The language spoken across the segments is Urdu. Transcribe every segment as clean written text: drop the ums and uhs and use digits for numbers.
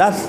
10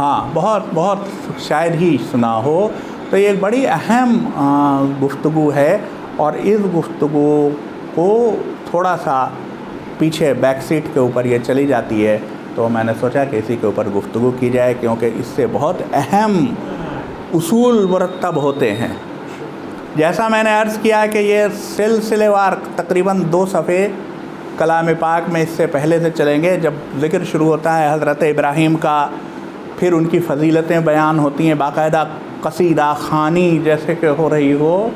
ہاں بہت بہت شاید ہی سنا ہو. تو یہ ایک بڑی اہم گفتگو ہے، اور اس گفتگو کو تھوڑا سا پیچھے بیک سیٹ کے اوپر یہ چلی جاتی ہے، تو میں نے سوچا کہ اسی کے اوپر گفتگو کی جائے، کیونکہ اس سے بہت اہم اصول مرتب ہوتے ہیں. جیسا میں نے عرض کیا کہ یہ سلسلے وار تقریباً 2 صفحے کلام پاک میں اس سے پہلے سے چلیں گے. جب ذکر شروع ہوتا ہے حضرت ابراہیم کا، پھر ان کی فضیلتیں بیان ہوتی ہیں، باقاعدہ قصیدہ خوانی جیسے کہ ہو رہی ہو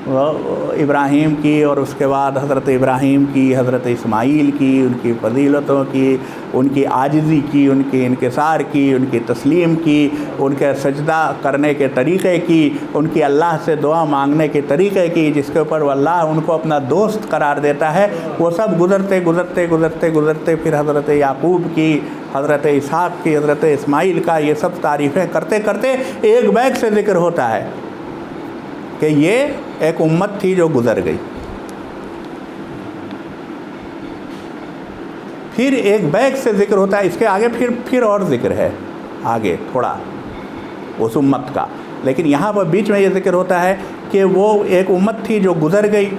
ابراہیم کی، اور اس کے بعد حضرت ابراہیم کی، حضرت اسماعیل کی، ان کی فضیلتوں کی، ان کی عاجزی کی، ان کی انکسار کی، ان کی تسلیم کی، ان کے سجدہ کرنے کے طریقے کی، ان کی اللہ سے دعا مانگنے کے طریقے کی، جس کے اوپر وہ اللہ ان کو اپنا دوست قرار دیتا ہے. وہ سب گزرتے گزرتے گزرتے گزرتے پھر حضرت یعقوب کی، حضرت اسحاق کی، حضرت اسماعیل کا، یہ سب تعریفیں کرتے کرتے ایک بیگ سے ذکر ہوتا ہے کہ یہ ایک امت تھی جو گزر گئی. پھر ایک بیگ سے ذکر ہوتا ہے، اس کے آگے پھر اور ذکر ہے آگے تھوڑا اس امت کا، لیکن یہاں پر بیچ میں یہ ذکر ہوتا ہے کہ وہ ایک امت تھی جو گزر گئی.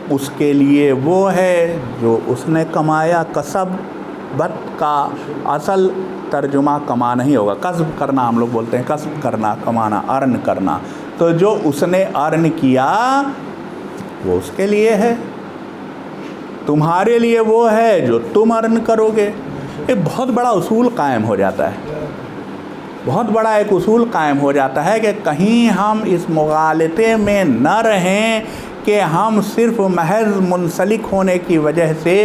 اس کے لیے وہ ہے جو اس نے کمایا. کسبت کا اصل ترجمہ کما نہیں ہوگا، کسب کرنا ہم لوگ بولتے ہیں، کسب کرنا، کمانا، ارن کرنا. تو جو اس نے ارن کیا وہ اس کے لیے ہے، تمہارے لیے وہ ہے جو تم ارن کرو گے. ایک بہت بڑا اصول قائم ہو جاتا ہے، بہت بڑا ایک اصول قائم ہو جاتا ہے کہ کہیں ہم اس مغالطے میں نہ رہیں کہ ہم صرف محض منسلک ہونے کی وجہ سے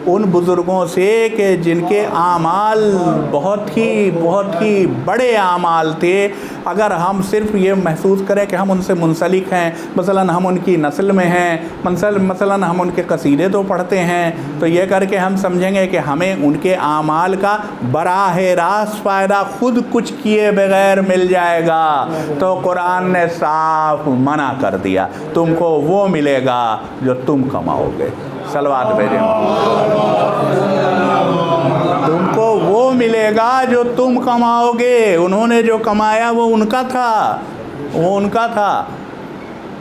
ان بزرگوں سے کہ جن کے اعمال بہت ہی بڑے اعمال تھے، اگر ہم صرف یہ محسوس کریں کہ ہم ان سے منسلک ہیں، مثلاً ہم ان کی نسل میں ہیں، مثلاً ہم ان کے قصیدے تو پڑھتے ہیں، تو یہ کر کے ہم سمجھیں گے کہ ہمیں ان کے اعمال کا براہ راست فائدہ خود کچھ کیے بغیر مل جائے گا. تو قرآن نے صاف منع کر دیا، تم کو وہ ملے گا جو تم کماؤ گے. صلوات بھیجیں. تم کو وہ ملے گا جو تم کماؤ گے. انہوں نے جو کمایا وہ ان کا تھا،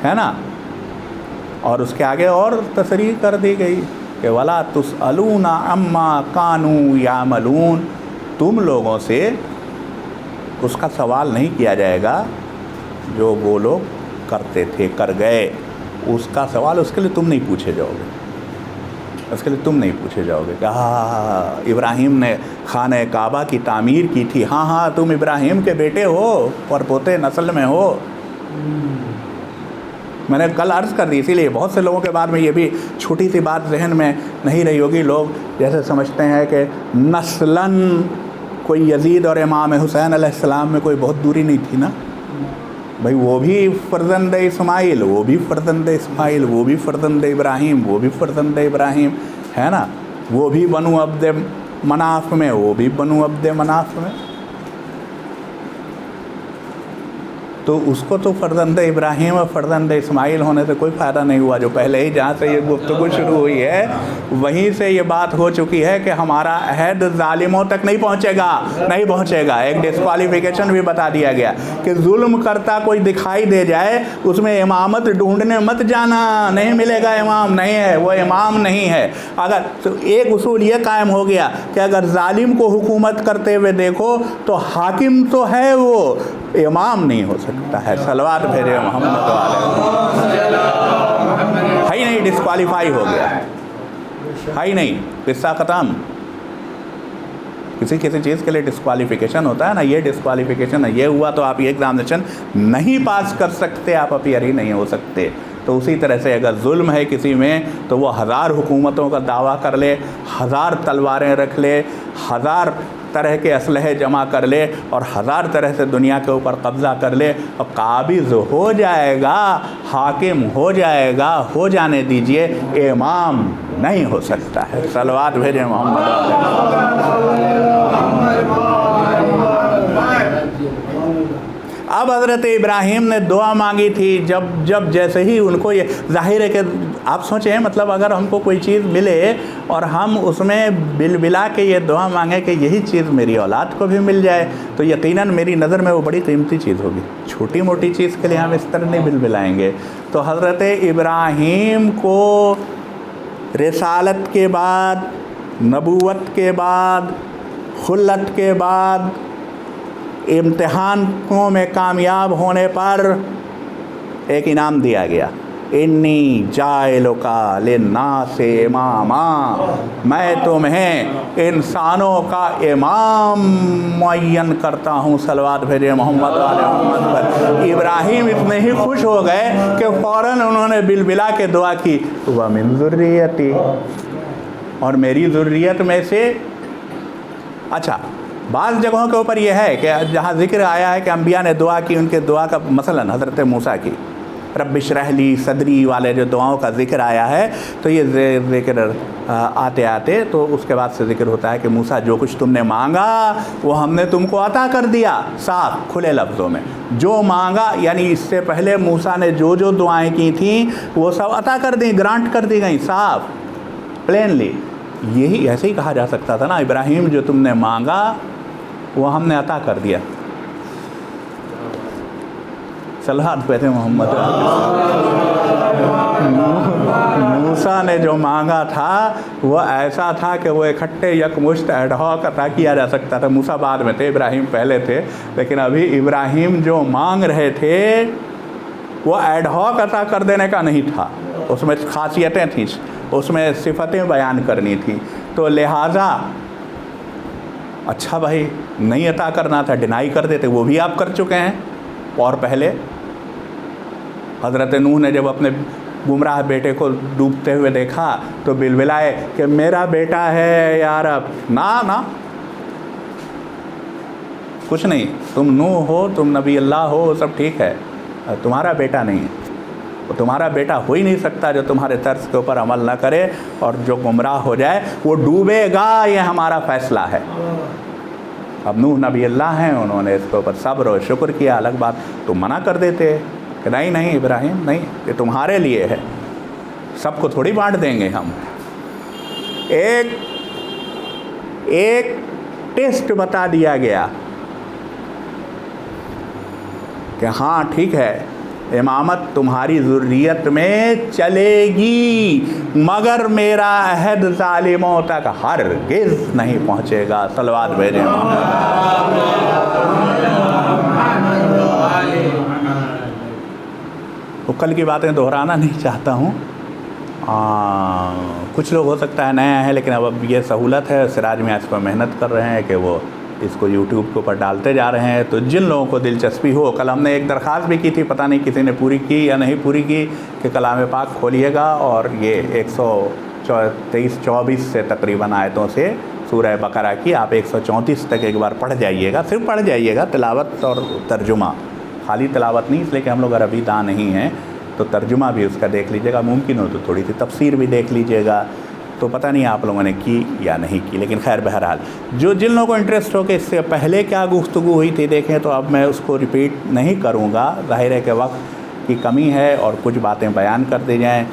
ہے نا. اور اس کے آگے اور تصریح کر دی گئی کہ وَلَا تُسْأَلُونَ عَمَّا كَانُوا يَعْمَلُونَ. تم لوگوں سے اس کا سوال نہیں کیا جائے گا جو وہ لوگ کرتے تھے، کر گئے. اس کا سوال اس کے لیے تم نہیں پوچھے جاؤ گے، اس کے لیے تم نہیں پوچھے جاؤ گے کہ ابراہیم نے خانہ کعبہ کی تعمیر کی تھی، ہاں تم ابراہیم کے بیٹے ہو اور پوتے نسل میں ہو. میں نے کل عرض کر دی، اسی لیے بہت سے لوگوں کے بعد میں یہ بھی چھوٹی سی بات ذہن میں نہیں رہی ہوگی. لوگ جیسے سمجھتے ہیں کہ نسلاً کوئی یزید اور امام حسین علیہ السلام میں کوئی بہت دوری نہیں تھی نا. بھائی وہ بھی فرزند اسماعیل، وہ بھی فرزند اسماعیل، وہ بھی فرزند ابراہیم، وہ بھی فرزند ابراہیم، ہے نا. وہ بھی بنو عبد مناف میں، وہ بھی بنو عبد مناف میں. تو اس کو تو فرزند ابراہیم اور فرزند اسماعیل ہونے سے کوئی فائدہ نہیں ہوا. جو پہلے ہی جہاں سے یہ گفتگو شروع ہوئی ہے وہیں سے یہ بات ہو چکی ہے کہ ہمارا عہد ظالموں تک نہیں پہنچے گا. ایک ڈسکوالیفیکیشن بھی بتا دیا گیا کہ ظلم کرتا کوئی دکھائی دے جائے اس میں امامت ڈھونڈنے مت جانا، نہیں ملے گا. امام نہیں ہے، وہ امام نہیں ہے. اگر تو ایک اصول یہ قائم ہو گیا کہ اگر ظالم کو حکومت کرتے ہوئے دیکھو تو حاکم تو ہے، وہ امام نہیں ہو سکتا ہے. صلوات بھیجے محمد علیہ. ہے ہی نہیں، ڈسکوالیفائی ہو گیا، ہے ہی نہیں، قصہ ختم. کسی چیز کے لیے ڈسکوالیفیکیشن ہوتا ہے نا، یہ ڈسکوالیفیکیشن ہے، یہ ہوا تو آپ یہ ایگزامینیشن نہیں پاس کر سکتے، آپ اپیئر ہی نہیں ہو سکتے. تو اسی طرح سے اگر ظلم ہے کسی میں تو وہ 1000 حکومتوں کا دعویٰ کر لے، 1000 تلواریں رکھ لے، 1000 طرح کے اسلحے جمع کر لے اور 1000 طرح سے دنیا کے اوپر قبضہ کر لے، اور قابض ہو جائے گا، حاکم ہو جائے گا. ہو جانے دیجئے، امام نہیں ہو سکتا ہے. صلوات بھیجیں محمد علیہ. اب حضرت ابراہیم نے دعا مانگی تھی، جب جیسے ہی ان کو یہ ظاہر ہے کہ آپ سوچیں، مطلب اگر ہم کو کوئی چیز ملے اور ہم اس میں بلا کے یہ دعا مانگیں کہ یہی چیز میری اولاد کو بھی مل جائے، تو یقیناً میری نظر میں وہ بڑی قیمتی چیز ہوگی۔ چھوٹی موٹی چیز کے لیے ہم اس طرح نہیں بلائیں گے۔ تو حضرت ابراہیم کو رسالت کے بعد، نبوت کے بعد، خلت کے بعد، امتحانوں میں کامیاب ہونے پر ایک انعام دیا گیا، انی جاعلک للناس اماما، میں تمہیں انسانوں کا امام معین کرتا ہوں۔ صلوات بھیجے محمد علی محمد پر۔ ابراہیم اتنے ہی خوش ہو گئے کہ فوراً انہوں نے بلا کے دعا کی، وَمِن ذُرِّيَّتِي، اور میری ذریت میں سے۔ اچھا، بعض جگہوں کے اوپر یہ ہے کہ جہاں ذکر آیا ہے کہ انبیاء نے دعا کی، ان کے دعا کا مثلا حضرت موسیٰ کی رب اشرح لی صدری والے جو دعاؤں کا ذکر آیا ہے، تو یہ ذکر آتے آتے تو اس کے بعد سے ذکر ہوتا ہے کہ موسیٰ جو کچھ تم نے مانگا وہ ہم نے تم کو عطا کر دیا، صاف کھلے لفظوں میں جو مانگا، یعنی اس سے پہلے موسیٰ نے جو دعائیں کی تھیں وہ سب عطا کر دیں، گرانٹ کر دی گئیں، صاف پلینلی۔ یہی ایسے ہی کہا جا سکتا تھا نا، ابراہیم جو تم نے مانگا وہ ہم نے عطا کر دیا۔ صلوات پڑھتے محمد۔ موسیٰ نے جو مانگا تھا وہ ایسا تھا کہ وہ اکٹھے یکمشت ایڈ ہاک عطا کیا جا سکتا تھا۔ موسیٰ بعد میں تھے، ابراہیم پہلے تھے، لیکن ابھی ابراہیم جو مانگ رہے تھے وہ ایڈ ہاک عطا کر دینے کا نہیں تھا، اس میں خاصیتیں تھیں، اس میں صفتیں بیان کرنی تھیں، تو لہٰذا اچھا بھائی نہیں عطا کرنا تھا، ڈینائی کر دیتے، وہ بھی آپ کر چکے ہیں۔ اور پہلے حضرت نوح نے جب اپنے گمراہ بیٹے کو ڈوبتے ہوئے دیکھا تو بلبلائے کہ میرا بیٹا ہے یا رب، نہ کچھ نہیں، تم نوح ہو، تم نبی اللہ ہو، وہ سب ٹھیک ہے، تمہارا بیٹا نہیں ہے، وہ تمہارا بیٹا ہو ہی نہیں سکتا جو تمہارے طرز کے اوپر عمل نہ کرے اور جو گمراہ ہو جائے وہ ڈوبے گا، یہ ہمارا فیصلہ ہے۔ اب نوح نبی اللہ ہیں، انہوں نے اس کے اوپر صبر و شکر کیا، الگ بات تم منع کر دیتے کہ نہیں ابراہیم نہیں، یہ تمہارے لیے ہے، سب کو تھوڑی بانٹ دیں گے ہم۔ ایک ٹیسٹ بتا دیا گیا کہ ہاں ٹھیک ہے، امامت تمہاری ذریت میں چلے گی، مگر میرا عہد ظالموں تک ہرگز نہیں پہنچے گا۔ صلوات بھیجیں وہ کل کی باتیں دہرانا نہیں چاہتا ہوں، کچھ لوگ ہو سکتا ہے نیا ہے، لیکن اب یہ سہولت ہے، سراج میں اس پر محنت کر رہے ہیں کہ وہ اس کو یوٹیوب کے اوپر ڈالتے جا رہے ہیں، تو جن لوگوں کو دلچسپی ہو، کل ہم نے ایک درخواست بھی کی تھی، پتہ نہیں کسی نے پوری کی یا نہیں پوری کی، کہ کلام پاک کھولیے گا اور یہ 123-24 سے تقریباً آیتوں سے سورہ بقرہ کی آپ 134 تک ایک بار پڑھ جائیے گا، صرف پڑھ جائیے گا، تلاوت اور ترجمہ، خالی تلاوت نہیں، اس لیے کہ ہم لوگ عربی داں نہیں ہیں، تو ترجمہ بھی اس کا دیکھ لیجیے گا، ممکن ہو تو تھوڑی سی تفسیر بھی دیکھ لیجیے گا، تو پتہ نہیں آپ لوگوں نے کی یا نہیں کی، لیکن خیر بہرحال جن لوگوں کو انٹرسٹ ہو کہ اس سے پہلے کیا گفتگو ہوئی تھی دیکھیں، تو اب میں اس کو ریپیٹ نہیں کروں گا، ظاہر ہے کہ وقت کی کمی ہے اور کچھ باتیں بیان کر دی جائیں،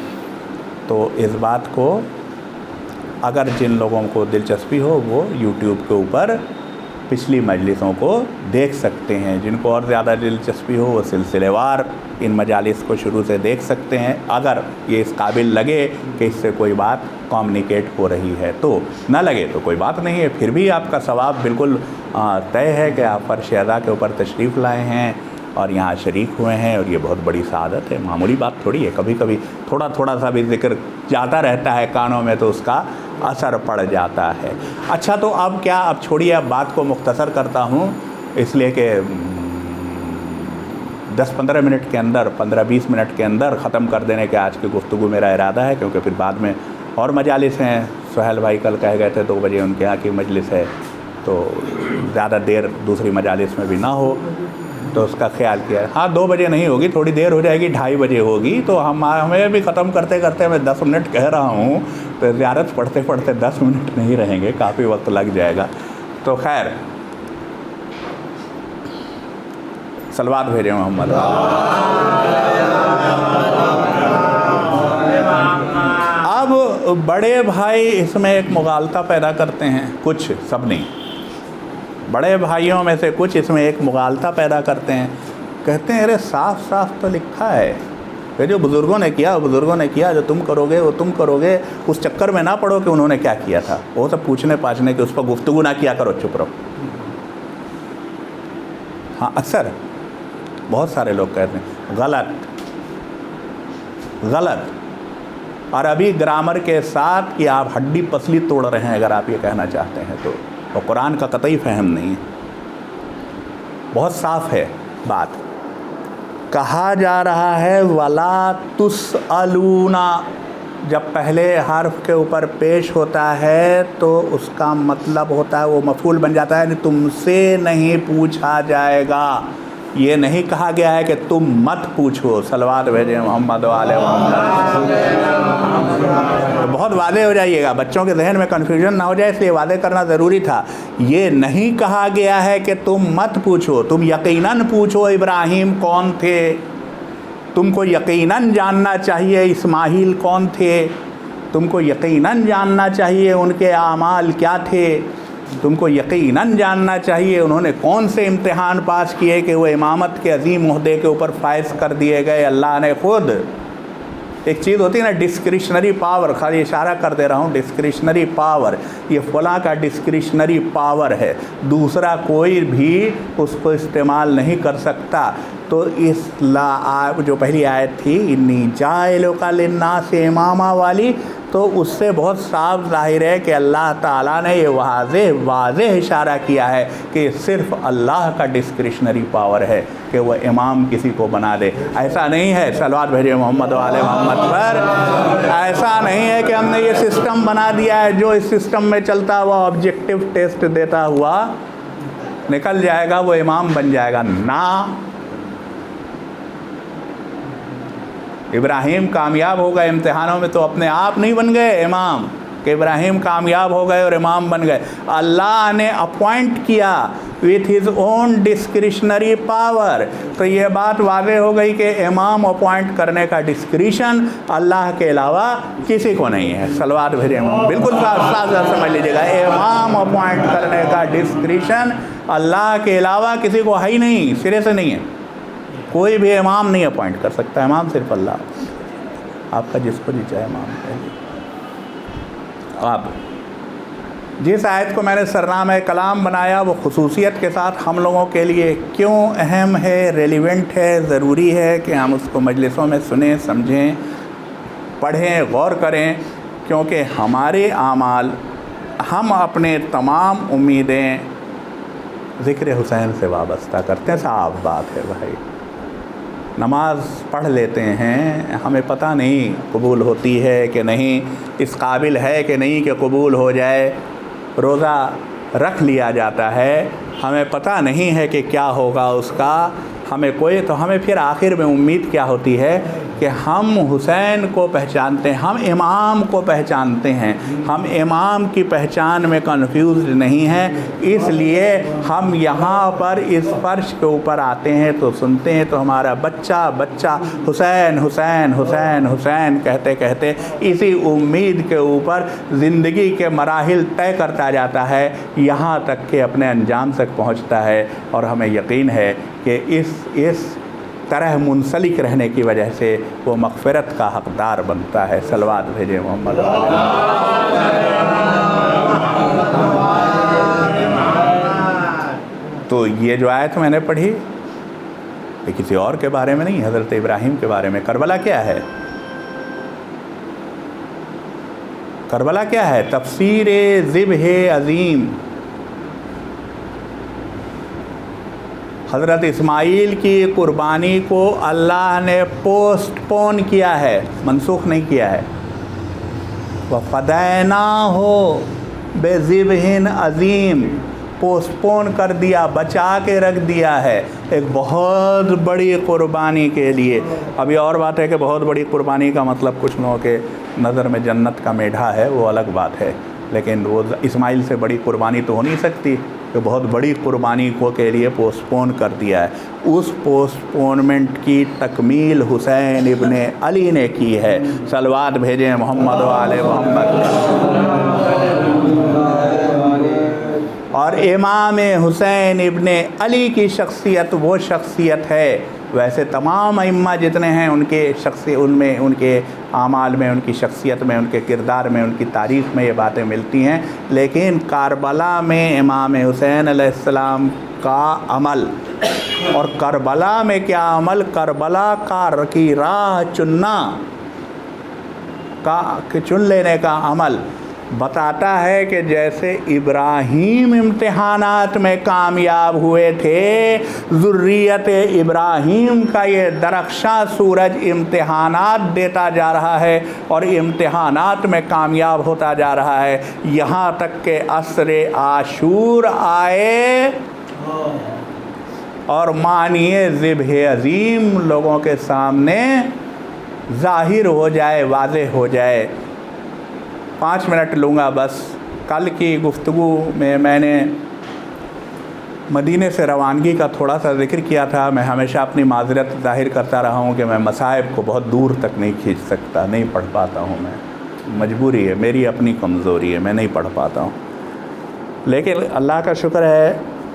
تو اس بات کو اگر جن لوگوں کو دلچسپی ہو وہ یوٹیوب کے اوپر پچھلی مجلسوں کو دیکھ سکتے ہیں، جن کو اور زیادہ دلچسپی ہو وہ سلسلے وار ان مجالس کو شروع سے دیکھ سکتے ہیں، اگر یہ اس قابل لگے کہ اس سے کوئی بات کمیونیکیٹ ہو رہی ہے، تو نہ لگے تو کوئی بات نہیں ہے، پھر بھی آپ کا ثواب بالکل طے ہے کہ آپ فرش ادا کے اوپر تشریف لائے ہیں اور یہاں شریک ہوئے ہیں، اور یہ بہت بڑی سعادت ہے، معمولی بات تھوڑی ہے، کبھی کبھی تھوڑا سا بھی ذکر جاتا رہتا ہے کانوں میں تو اس کا اثر پڑ جاتا ہے۔ اچھا، تو اب کیا، اب چھوڑیے، اب بات کو مختصر کرتا ہوں، اس لیے کہ 10-15 منٹ کے اندر، 15-20 منٹ کے اندر ختم کر دینے کے آج کی گفتگو میرا ارادہ ہے، کیونکہ پھر بعد میں اور مجالس ہیں، سہیل بھائی کل کہہ گئے تھے 2 بجے ان کے یہاں کی مجلس ہے، تو زیادہ دیر دوسری مجالس میں بھی نہ ہو، تو اس کا خیال کیا ہے۔ ہاں 2 بجے نہیں ہوگی، تھوڑی دیر ہو جائے گی، 2:30 بجے ہوگی، تو ہمیں بھی ختم کرتے کرتے میں 10 منٹ کہہ رہا ہوں، تو زیارت پڑھتے پڑھتے 10 منٹ نہیں رہیں گے، کافی وقت لگ جائے گا، تو خیر صلوات بھیجیں محمد۔ اب بڑے بھائی اس میں ایک مغالطہ پیدا کرتے ہیں، کچھ، سب نہیں، بڑے بھائیوں میں سے کچھ اس میں ایک مغالطہ پیدا کرتے ہیں، کہتے ہیں ارے صاف صاف تو لکھا ہے کہ جو بزرگوں نے کیا بزرگوں نے کیا، جو تم کرو گے وہ تم کرو گے، اس چکر میں نہ پڑو کہ انہوں نے کیا کیا تھا، وہ سب پوچھنے پاچھنے کے اس پر گفتگو نہ کیا کرو، چپ رہو۔ ہاں اکثر بہت سارے لوگ کہتے ہیں غلط عربی گرامر کے ساتھ کہ آپ ہڈی پسلی توڑ رہے ہیں اگر آپ یہ کہنا چاہتے ہیں تو، اور قرآن کا قطعی فہم نہیں ہے، بہت صاف ہے بات۔ کہا جا رہا ہے وَلَا تُسْأَلُونَ، جب پہلے حرف کے اوپر پیش ہوتا ہے تو اس کا مطلب ہوتا ہے، وہ مفعول بن جاتا ہے، تم سے نہیں پوچھا جائے گا، یہ نہیں کہا گیا ہے کہ تم مت پوچھو۔ صلوات بھیجیں محمد وعلى محمد۔ بہت واضح ہو جائیے گا، بچوں کے ذہن میں کنفیوژن نہ ہو جائے، اس لیے واضح کرنا ضروری تھا۔ یہ نہیں کہا گیا ہے کہ تم مت پوچھو، تم یقیناً پوچھو ابراہیم کون تھے، تم کو یقیناً جاننا چاہیے اسماعیل کون تھے، تم کو یقیناً جاننا چاہیے ان کے اعمال کیا تھے، تم کو یقیناً جاننا چاہیے انہوں نے کون سے امتحان پاس کیے کہ وہ امامت کے عظیم عہدے کے اوپر فائز کر دیے گئے اللہ نے خود۔ ایک چیز ہوتی ہے نا ڈسکریشنری پاور، خالی اشارہ کر دے رہا ہوں، ڈسکریشنری پاور، یہ فلاں کا ڈسکریشنری پاور ہے، دوسرا کوئی بھی اس کو استعمال نہیں کر سکتا۔ تو اس جو پہلی آیت تھی انی جاعلک للناس اماما والی، تو اس سے بہت صاف ظاہر ہے کہ اللہ تعالیٰ نے یہ واضح اشارہ کیا ہے کہ صرف اللہ کا ڈسکریشنری پاور ہے کہ وہ امام کسی کو بنا دے، ایسا نہیں ہے۔ صلوات بھیجیں محمد وعلى محمد پر۔ ایسا نہیں ہے کہ ہم نے یہ سسٹم بنا دیا ہے، جو اس سسٹم میں چلتا وہ آبجیکٹیو ٹیسٹ دیتا ہوا نکل جائے گا، وہ امام بن جائے گا، نہ۔ ابراہیم کامیاب ہو گئے امتحانوں میں تو اپنے آپ نہیں بن گئے امام، کہ ابراہیم کامیاب ہو گئے اور امام بن گئے، اللہ نے اپوائنٹ کیا with his own discretionary power۔ تو یہ بات واضح ہو گئی کہ امام اپوائنٹ کرنے کا ڈسکریشن اللہ کے علاوہ کسی کو نہیں ہے۔ صلوات بھیجیں، بالکل صاف سمجھ لیجیے گا، امام اپوائنٹ کرنے کا ڈسکریشن اللہ کے علاوہ کسی کو ہے ہی نہیں، سرے سے نہیں ہے، کوئی بھی امام نہیں اپوائنٹ کر سکتا، امام صرف اللہ، آپ کا جس کو جی چاہے امام کہہ۔ اب جس آیت کو میں نے سرنامہ کلام بنایا وہ خصوصیت کے ساتھ ہم لوگوں کے لیے کیوں اہم ہے، ریلیونٹ ہے، ضروری ہے کہ ہم اس کو مجلسوں میں سنیں، سمجھیں، پڑھیں، غور کریں، کیونکہ ہمارے اعمال، ہم اپنے تمام امیدیں ذکر حسین سے وابستہ کرتے ہیں۔ صاف بات ہے بھائی، نماز پڑھ لیتے ہیں، ہمیں پتہ نہیں قبول ہوتی ہے کہ نہیں، اس قابل ہے کہ نہیں کہ قبول ہو جائے، روزہ رکھ لیا جاتا ہے، ہمیں پتہ نہیں ہے کہ کیا ہوگا اس کا، ہمیں پھر آخر میں امید کیا ہوتی ہے کہ ہم حسین کو پہچانتے ہیں، ہم امام کو پہچانتے ہیں، ہم امام کی پہچان میں کنفیوزڈ نہیں ہیں، اس لیے ہم یہاں پر اس فرش کے اوپر آتے ہیں تو سنتے ہیں تو ہمارا بچہ حسین حسین حسین حسین کہتے کہتے اسی امید کے اوپر زندگی کے مراحل طے کرتا جاتا ہے، یہاں تک کہ اپنے انجام تک پہنچتا ہے، اور ہمیں یقین ہے کہ اس طرح منسلک رہنے کی وجہ سے وہ مغفرت کا حقدار بنتا ہے۔ صلوات بھیجیں محمد۔ تو یہ جو آیت میں نے پڑھی یہ کسی اور کے بارے میں نہیں، حضرت ابراہیم کے بارے میں۔ کربلا کیا ہے؟ کربلا کیا ہے؟ تفسیر ذبح عظیم، حضرت اسماعیل کی قربانی کو اللہ نے پوسٹ پون کیا ہے، منسوخ نہیں کیا ہے۔ وَفَدَيْنَاهُ بِذِبْحٍ عَظِيمٍ، پوسٹ پون کر دیا، بچا کے رکھ دیا ہے ایک بہت بڑی قربانی کے لیے۔ ابھی اور بات ہے کہ بہت بڑی قربانی کا مطلب کچھ لوگوں کے نظر میں جنت کا میڈھا ہے، وہ الگ بات ہے، لیکن وہ اسماعیل سے بڑی قربانی تو ہو نہیں سکتی، کہ بہت بڑی قربانی کو کے لیے پوسٹ پون کر دیا ہے. اس پوسٹ پونمنٹ کی تکمیل حسین ابن علی نے کی ہے. صلوات بھیجیں محمد و آل محمد. اور امام حسین ابن علی کی شخصیت وہ شخصیت ہے، ویسے تمام ائمہ جتنے ہیں ان کے ان میں، ان کے اعمال میں، ان کی شخصیت میں، ان کے کردار میں، ان کی تاریخ میں یہ باتیں ملتی ہیں، لیکن کربلا میں امام حسین علیہ السلام کا عمل، اور کربلا میں کیا عمل، کربلا کی راہ چن لینے کا عمل بتاتا ہے کہ جیسے ابراہیم امتحانات میں کامیاب ہوئے تھے، ذریت ابراہیم کا یہ درخشاں سورج امتحانات دیتا جا رہا ہے اور امتحانات میں کامیاب ہوتا جا رہا ہے، یہاں تک کہ عصر عاشور آئے اور معنی ذبح عظیم لوگوں کے سامنے ظاہر ہو جائے، واضح ہو جائے. 5 منٹ لوں گا بس. کل کی گفتگو میں نے مدینے سے روانگی کا تھوڑا سا ذکر کیا تھا. میں ہمیشہ اپنی معذرت ظاہر کرتا رہا ہوں کہ میں مصائب کو بہت دور تک نہیں کھینچ سکتا، نہیں پڑھ پاتا ہوں. میں مجبوری ہے، میری اپنی کمزوری ہے، میں نہیں پڑھ پاتا ہوں. لیکن اللہ کا شکر ہے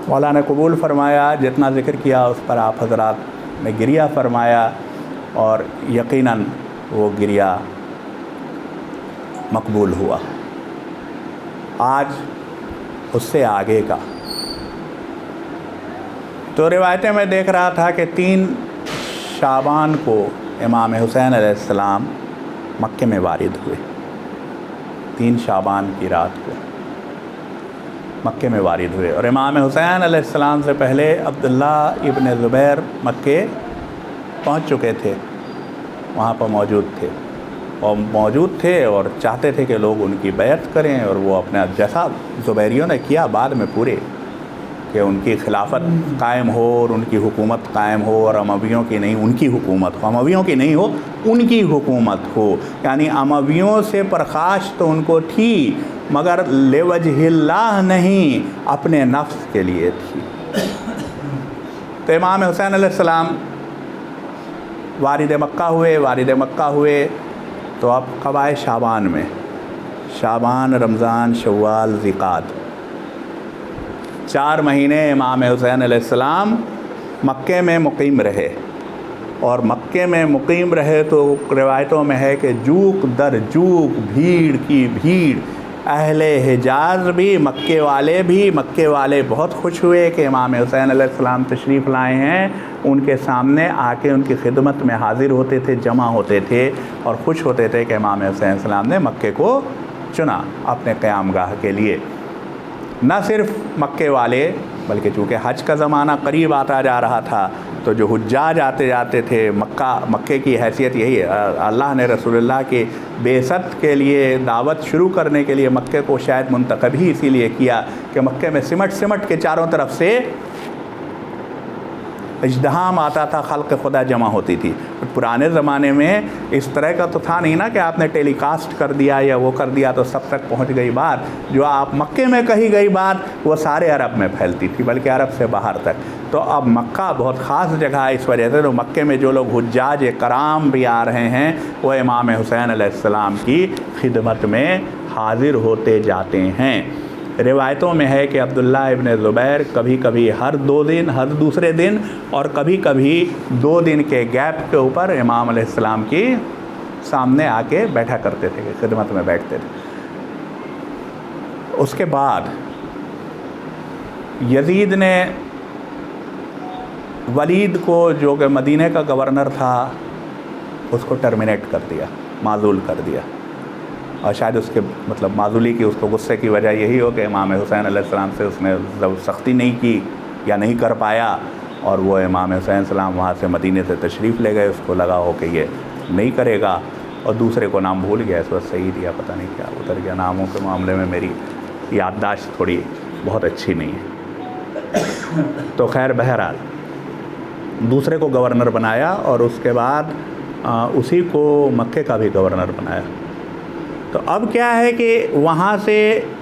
مولا نے قبول فرمایا. جتنا ذکر کیا اس پر آپ حضرات نے گریہ فرمایا، اور یقیناً وہ گریہ مقبول ہوا. آج اس سے آگے کا تو روایتیں میں دیکھ رہا تھا کہ 3 شعبان کو امام حسین علیہ السلام مکے میں وارد ہوئے. 3 شعبان کی رات کو مکے میں وارد ہوئے، اور امام حسین علیہ السلام سے پہلے عبداللہ ابن زبیر مکے پہنچ چکے تھے، وہاں پر موجود تھے اور چاہتے تھے کہ لوگ ان کی بیعت کریں، اور وہ اپنا جیسا زبیریوں نے کیا بعد میں پورے، کہ ان کی خلافت قائم ہو اور ان کی حکومت قائم ہو، اور امویوں کی نہیں ان کی حکومت ہو، امویوں کی نہیں ہو ان کی حکومت ہو. یعنی امویوں سے پرخاش تو ان کو تھی، مگر لوجہ اللہ نہیں، اپنے نفس کے لیے تھی. تو امام حسین علیہ السلام وارد مکہ ہوئے تو اب کب آئے؟ شعبان میں. شعبان، رمضان، شوال، ذی-قعدہ، 4 مہینے امام حسین علیہ السلام مکے میں مقیم رہے. اور مکے میں مقیم رہے تو روایتوں میں ہے کہ جوق در جوق، بھیڑ کی بھیڑ، اہل حجاز بھی، مکے والے بہت خوش ہوئے کہ امام حسین علیہ السلام تشریف لائے ہیں. ان کے سامنے آ کے ان کی خدمت میں حاضر ہوتے تھے، جمع ہوتے تھے اور خوش ہوتے تھے کہ امام حسین علیہ السلام نے مکے کو چنا اپنے قیام گاہ کے لیے. نہ صرف مکے والے بلکہ چونکہ حج کا زمانہ قریب آتا جا رہا تھا تو جو حجاج آتے جاتے تھے، مکے کی حیثیت یہی ہے. اللہ نے رسول اللہ کی بعثت کے لیے دعوت شروع کرنے کے لیے مکے کو شاید منتخب ہی اسی لیے کیا کہ مکے میں سمٹ کے چاروں طرف سے اجتحام آتا تھا، خلق خدا جمع ہوتی تھی. پرانے زمانے میں اس طرح کا تو تھا نہیں نا کہ آپ نے ٹیلی کاسٹ کر دیا یا وہ کر دیا تو سب تک پہنچ گئی بات. جو آپ مکے میں کہی گئی بات وہ سارے عرب میں پھیلتی تھی، بلکہ عرب سے باہر تک. تو اب مکہ بہت خاص جگہ ہے، اس وجہ سے تو مکے میں جو لوگ حجاج کرام بھی آ رہے ہیں وہ امام حسین علیہ السلام کی خدمت میں حاضر ہوتے جاتے ہیں. روایتوں میں ہے کہ عبداللہ ابن زبیر کبھی کبھی ہر 2 دن، ہر دوسرے دن، اور کبھی کبھی 2 دن کے گیپ کے اوپر امام علیہ السلام کی سامنے آ کے بیٹھا کرتے تھے، خدمت میں بیٹھتے تھے. اس کے بعد یزید نے ولید کو، جو کہ مدینہ کا گورنر تھا، اس کو ٹرمینیٹ کر دیا، معزول کر دیا. اور شاید اس کے معزولی کی، اس کو غصے کی وجہ یہی ہو کہ امام حسین علیہ السلام سے اس نے سختی نہیں کی یا نہیں کر پایا، اور وہ امام حسین علیہ السلام وہاں سے مدینے سے تشریف لے گئے. اس کو لگا ہو کہ یہ نہیں کرے گا، اور دوسرے کو نام بھول گیا، اس وقت سعید یا پتہ نہیں کیا اتر گیا. ناموں کے معاملے میں میری یادداشت تھوڑی بہت اچھی نہیں ہے. تو خیر بہرحال دوسرے کو گورنر بنایا، اور اس کے بعد اسی کو مکے کا بھی گورنر بنایا. تو اب کیا ہے کہ وہاں سے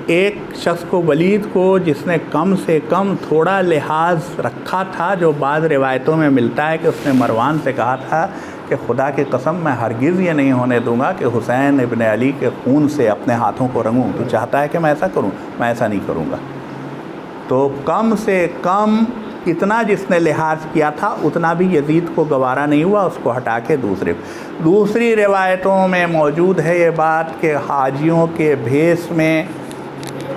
ایک شخص کو، ولید کو، جس نے کم سے کم تھوڑا لحاظ رکھا تھا، جو بعض روایتوں میں ملتا ہے کہ اس نے مروان سے کہا تھا کہ خدا کی قسم میں ہرگز یہ نہیں ہونے دوں گا کہ حسین ابن علی کے خون سے اپنے ہاتھوں کو رنگوں، تو چاہتا ہے کہ میں ایسا کروں، میں ایسا نہیں کروں گا۔ تو کم سے کم اتنا جس نے لحاظ کیا تھا اتنا بھی یزید کو گوارا نہیں ہوا، اس کو ہٹا کے دوسری روایتوں میں موجود ہے یہ بات کہ حاجیوں کے بھیس میں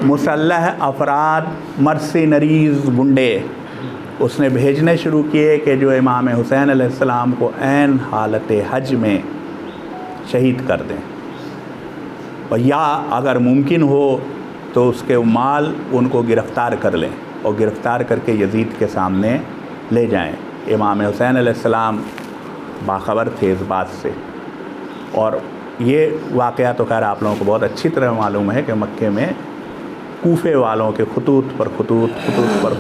مسلح افراد، مرسینریز، گنڈے اس نے بھیجنے شروع کیے کہ جو امام حسین علیہ السلام کو عین حالت حج میں شہید کر دیں، اور یا اگر ممکن ہو تو اس کے مال ان کو گرفتار کر لیں اور گرفتار کر کے یزید کے سامنے لے جائیں۔ امام حسین علیہ السلام باخبر تھے اس بات سے، اور یہ واقعہ تو خیر آپ لوگوں کو بہت اچھی طرح معلوم ہے کہ مکے میں کوفے والوں کے خطوط پر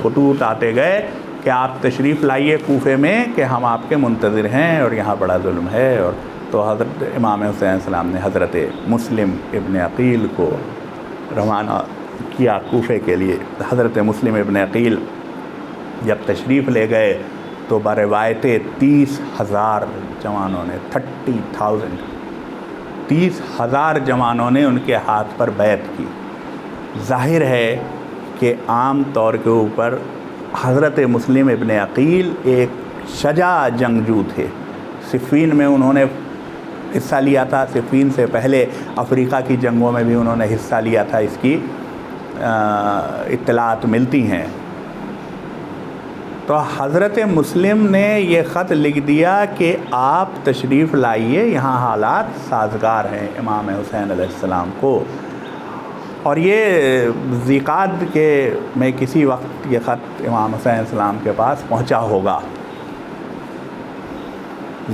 خطوط آتے گئے کہ آپ تشریف لائیے کوفے میں کہ ہم آپ کے منتظر ہیں اور یہاں بڑا ظلم ہے۔ اور تو حضرت امام حسین علیہ السلام نے حضرت مسلم ابن عقیل کو روانہ کیا کوفے کے لیے۔ حضرت مسلم ابن عقیل جب تشریف لے گئے تو بروایت 30,000 جوانوں نے 30,000 جوانوں نے ان کے ہاتھ پر بیعت کی۔ ظاہر ہے کہ عام طور کے اوپر حضرت مسلم ابن عقیل ایک شجاع جنگجو تھے۔ صفین میں انہوں نے حصہ لیا تھا، صفین سے پہلے افریقہ کی جنگوں میں بھی انہوں نے حصہ لیا تھا، اس کی اطلاعات ملتی ہیں۔ تو حضرت مسلم نے یہ خط لکھ دیا کہ آپ تشریف لائیے، یہاں حالات سازگار ہیں امام حسین علیہ السلام کو۔ اور یہ ذیقعد کے میں کسی وقت یہ خط امام حسین علیہ السلام کے پاس پہنچا ہوگا،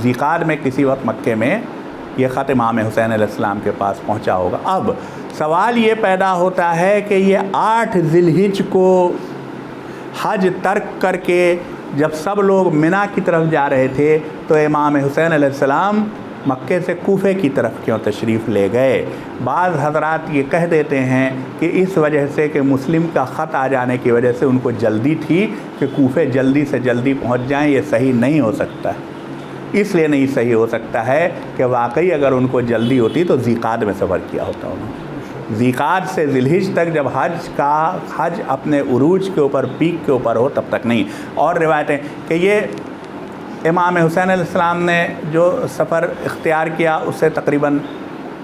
ذیقعد میں کسی وقت مکے میں یہ خط امام حسین علیہ السلام کے پاس پہنچا ہوگا۔ اب سوال یہ پیدا ہوتا ہے کہ یہ 8 ذی الحجہ کو حج ترک کر کے جب سب لوگ منی کی طرف جا رہے تھے تو امام حسین علیہ السلام مکے سے کوفے کی طرف کیوں تشریف لے گئے؟ بعض حضرات یہ کہہ دیتے ہیں کہ اس وجہ سے کہ مسلم کا خط آ جانے کی وجہ سے ان کو جلدی تھی کہ کوفے جلدی سے جلدی پہنچ جائیں۔ یہ صحیح نہیں ہو سکتا، اس لیے نہیں صحیح ہو سکتا ہے کہ واقعی اگر ان کو جلدی ہوتی تو ذیقعد میں سفر کیا ہوتا انہوں نے۔ ذیقعد سے ذی الحجہ تک جب حج اپنے عروج کے اوپر، پیک کے اوپر ہو تب تک نہیں۔ اور روایتیں کہ یہ امام حسین علیہ السلام نے جو سفر اختیار کیا اس سے تقریباً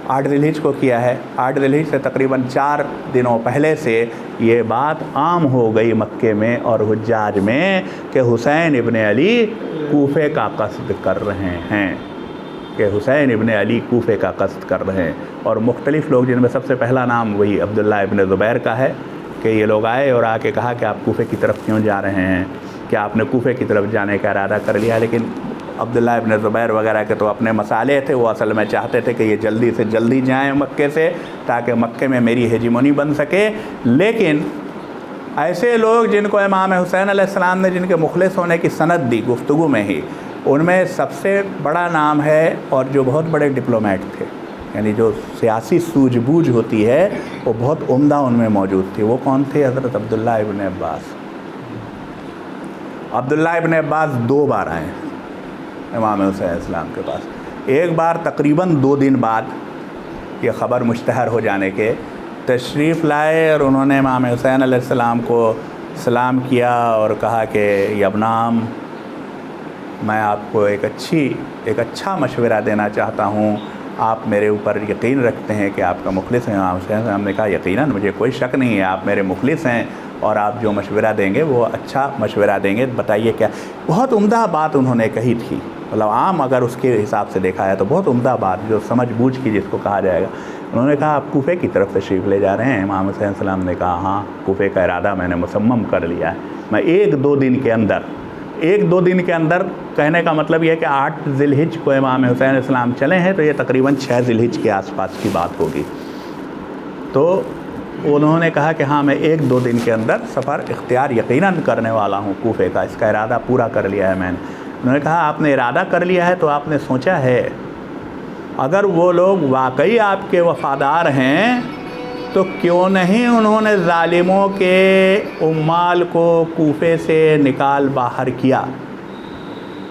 8 ذی الحجہ کو کیا ہے، 8 ذی الحجہ سے تقریباً 4 دنوں پہلے سے یہ بات عام ہو گئی مکے میں اور حجاج میں کہ حسین ابن علی کوفے کا قصد کر رہے ہیں، کہ حسین ابن علی کوفے کا قصد کر رہے ہیں۔ اور مختلف لوگ، جن میں سب سے پہلا نام وہی عبداللہ ابن زبیر کا ہے کہ یہ لوگ آئے اور آ کے کہا کہ آپ کوفے کی طرف کیوں جا رہے ہیں، کہ آپ نے کوفے کی طرف جانے کا ارادہ کر لیا۔ لیکن عبداللہ ابن زبیر وغیرہ کے تو اپنے مسالے تھے، وہ اصل میں چاہتے تھے کہ یہ جلدی سے جلدی جائیں مکے سے تاکہ مکے میں میری ہیجیمونی بن سکے۔ لیکن ایسے لوگ جن کو امام حسین علیہ السلام نے جن کے مخلص ہونے کی سند دی گفتگو میں ہی، ان میں سب سے بڑا نام ہے اور جو بہت بڑے ڈپلومیٹ تھے، یعنی جو سیاسی سوجھ بوجھ ہوتی ہے وہ بہت عمدہ ان میں موجود تھی۔ وہ کون تھے؟ حضرت عبداللہ ابن عباس۔ عبداللہ ابن عباس 2 بار آئے امام حسین علیہ السلام کے پاس۔ ایک بار تقریباً 2 دن بعد یہ خبر مشتہر ہو جانے کے تشریف لائے اور انہوں نے امام حسین علیہ السلام کو سلام کیا اور کہا کہ یبنام، میں آپ کو ایک اچھا مشورہ دینا چاہتا ہوں، آپ میرے اوپر یقین رکھتے ہیں کہ آپ کا مخلص ہیں؟ امام حسین صاحب نے کہا یقیناً، مجھے کوئی شک نہیں ہے، آپ میرے مخلص ہیں اور آپ جو مشورہ دیں گے وہ اچھا مشورہ دیں گے، بتائیے کیا۔ بہت عمدہ بات انہوں نے کہی تھی، مطلب عام اگر اس کے حساب سے دیکھا ہے تو بہت عمدہ بات، جو سمجھ بوجھ کی جس کو کہا جائے گا۔ انہوں نے کہا آپ کوفے کی طرف تشریف لے جا رہے ہیں؟ امام حسین السلام نے کہا ہاں، کوفے کا ارادہ میں نے مصمم کر لیا ہے، میں 1-2 دن کے اندر کہنے کا مطلب یہ ہے کہ 8 ذی الحجہ کو امام حسین علیہ السلام چلے ہیں تو یہ تقریباً 6 ذی الحجہ کے آس پاس کی بات ہوگی۔ تو انہوں نے کہا کہ ہاں میں 1-2 دن کے اندر سفر اختیار یقیناً کرنے والا ہوں کوفے کا، اس کا ارادہ پورا کر لیا ہے میں نے۔ انہوں نے کہا آپ نے ارادہ کر لیا ہے تو آپ نے سوچا ہے اگر وہ لوگ واقعی آپ کے وفادار ہیں تو کیوں نہیں انہوں نے ظالموں کے عمال کو کوفے سے نکال باہر کیا؟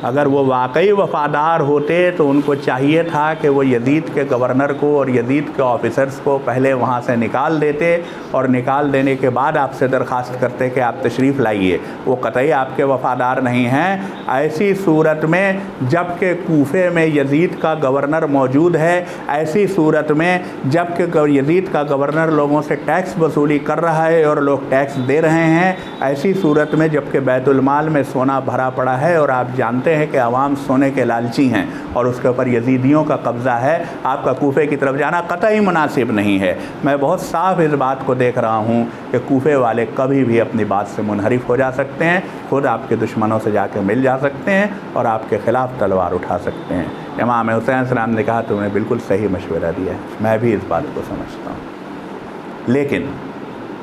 اگر وہ واقعی وفادار ہوتے تو ان کو چاہیے تھا کہ وہ یزید کے گورنر کو اور یزید کے آفیسرز کو پہلے وہاں سے نکال دیتے، اور نکال دینے کے بعد آپ سے درخواست کرتے کہ آپ تشریف لائیے۔ وہ قطعی آپ کے وفادار نہیں ہیں۔ ایسی صورت میں جب کہ کوفے میں یزید کا گورنر موجود ہے، ایسی صورت میں جب کہ یزید کا گورنر لوگوں سے ٹیکس وصولی کر رہا ہے اور لوگ ٹیکس دے رہے ہیں، ایسی صورت میں جب کہ بیت المال میں سونا بھرا پڑا ہے اور آپ جانتے ہیں کہ عوام سونے کے لالچی ہیں اور اس کے اوپر یزیدیوں کا قبضہ ہے، آپ کا کوفے کی طرف جانا قطعی مناسب نہیں ہے۔ میں بہت صاف اس بات کو دیکھ رہا ہوں کہ کوفے والے کبھی بھی اپنی بات سے منحرف ہو جا سکتے ہیں، خود آپ کے دشمنوں سے جا کے مل جا سکتے ہیں اور آپ کے خلاف تلوار اٹھا سکتے ہیں۔ امام حسین السلام نے کہا تم نے بالکل صحیح مشورہ دیا ہے، میں بھی اس بات کو سمجھتا ہوں، لیکن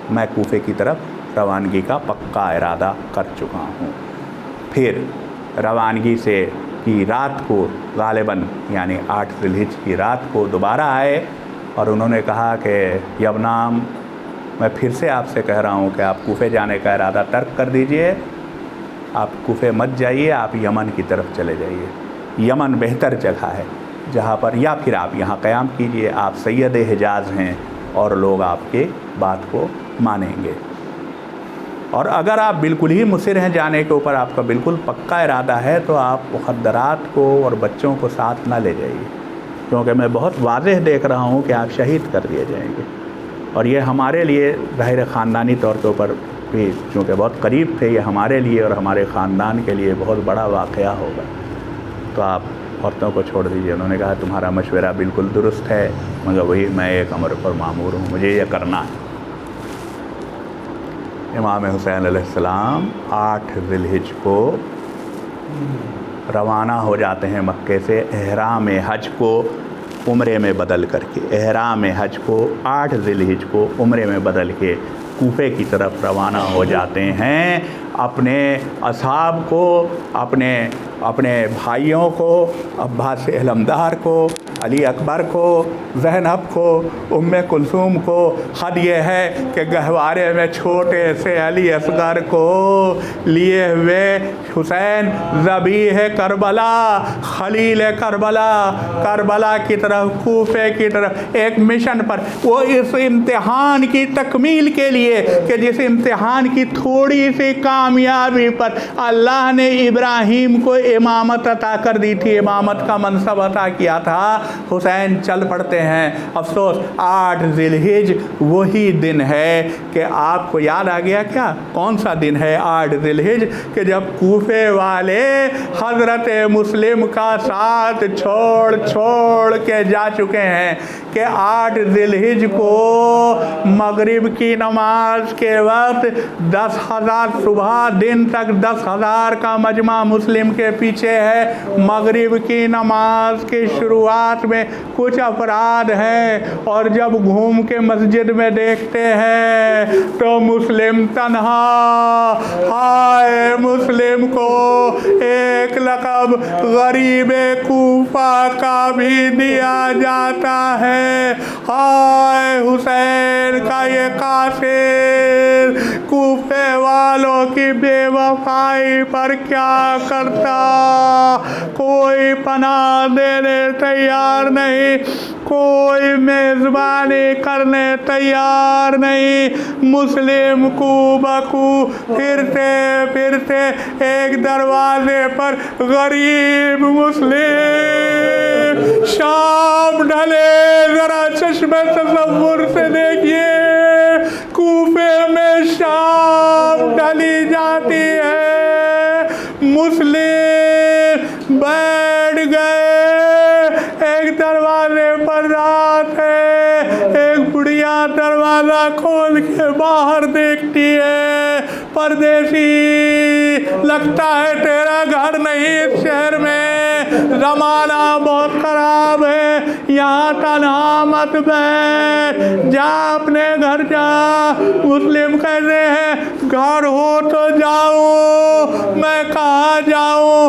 میں کوفے کی طرف روانگی کا پکا ارادہ کر چکا ہوں۔ پھر روانگی سے کی رات کو غالباً یعنی 8 ذی الحجہ کی رات کو دوبارہ آئے اور انہوں نے کہا کہ یبنام، میں پھر سے آپ سے کہہ رہا ہوں کہ آپ کوفے جانے کا ارادہ ترک کر دیجئے، آپ کوفے مت جائیے، آپ یمن کی طرف چلے جائیے۔ یمن بہتر جگہ ہے جہاں پر، یا پھر آپ یہاں قیام کیجئے، آپ سید حجاز ہیں اور لوگ آپ کے بات کو مانیں گے۔ اور اگر آپ بالکل ہی مصر ہیں جانے کے اوپر، آپ کا بالکل پکا ارادہ ہے، تو آپ مخدرات کو اور بچوں کو ساتھ نہ لے جائیے، کیونکہ میں بہت واضح دیکھ رہا ہوں کہ آپ شہید کر دیے جائیں گے، اور یہ ہمارے لیے ظاہر خاندانی طور کے اوپر بھی چونکہ بہت قریب تھے، یہ ہمارے لیے اور ہمارے خاندان کے لیے بہت بڑا واقعہ ہوگا، تو آپ عورتوں کو چھوڑ دیجیے۔ انہوں نے کہا تمہارا مشورہ بالکل درست ہے، مگر وہی میں ایک امر پر مامور ہوں، مجھے یہ کرنا ہے۔ امام حسین علیہ السلام 8 ذی الحجہ کو روانہ ہو جاتے ہیں مکے سے، احرام حج کو عمرے میں بدل کر کے، احرام حج کو 8 ذی الحجہ کو عمرے میں بدل کے کوفے کی طرف روانہ ہو جاتے ہیں، اپنے اصحاب کو، اپنے بھائیوں کو، عباس علمدار کو، علی اکبر کو، زینب کو، ام کلثوم کو، خط یہ ہے کہ گہوارے میں چھوٹے سے علی اصغر کو لیے ہوئے حسین ذبیح کربلا، خلیل کربلا، کربلا کی طرف، کوفے کی طرف ایک مشن پر، وہ اس امتحان کی تکمیل کے لیے کہ جس امتحان کی تھوڑی سی کامیابی پر اللہ نے ابراہیم کو امامت عطا کر دی تھی، امامت کا منصب عطا کیا تھا، حسین چل پڑتے ہیں۔ افسوس 8 ذی الحجہ وہی دن ہے کہ آپ کو یاد آ گیا کیا کون سا دن ہے 8 ذی الحجہ، کہ جب کوفے والے حضرت مسلم کا ساتھ چھوڑ کے جا چکے ہیں، کہ 8 ذی الحجہ کو مغرب کی نماز کے وقت 10,000 صبح دن تک 10,000 کا مجمع مسلم کے پیچھے ہے، مغرب کی نماز کی شروعات میں کچھ افراد ہیں اور جب گھوم کے مسجد میں دیکھتے ہیں تو مسلم تنہا، ہائے مسلم کو ایک لقب غریب کوفہ کا بھی دیا جاتا ہے، ہائے حسین کا یہ قاصر کوفے والوں کی بے وفائی پر کیا کرتا، کوئی پناہ دینے تیار نہیں، کوئی میزبانی کرنے تیار نہیں، مسلم کو بکو پھرتے ایک دروازے پر غریب مسلم، شام ڈھلے، ذرا چشم تصور سے دیکھیے، کوفے میں شام ڈھلی جاتی ہے، مسلم بیٹھ گئے، ایک دروازے پر رات ہے، ایک بڑھیا دروازہ کھول کے باہر دیکھتی ہے، پردیسی لگتا ہے تیرا گھر نہیں اس شہر میں، زمانہ بہت خراب ہے، یہاں تنہا مت بیٹھ، جا اپنے گھر جا۔ مسلم کہتے ہیں گھر ہو تو جاؤں، میں کہاں جاؤں،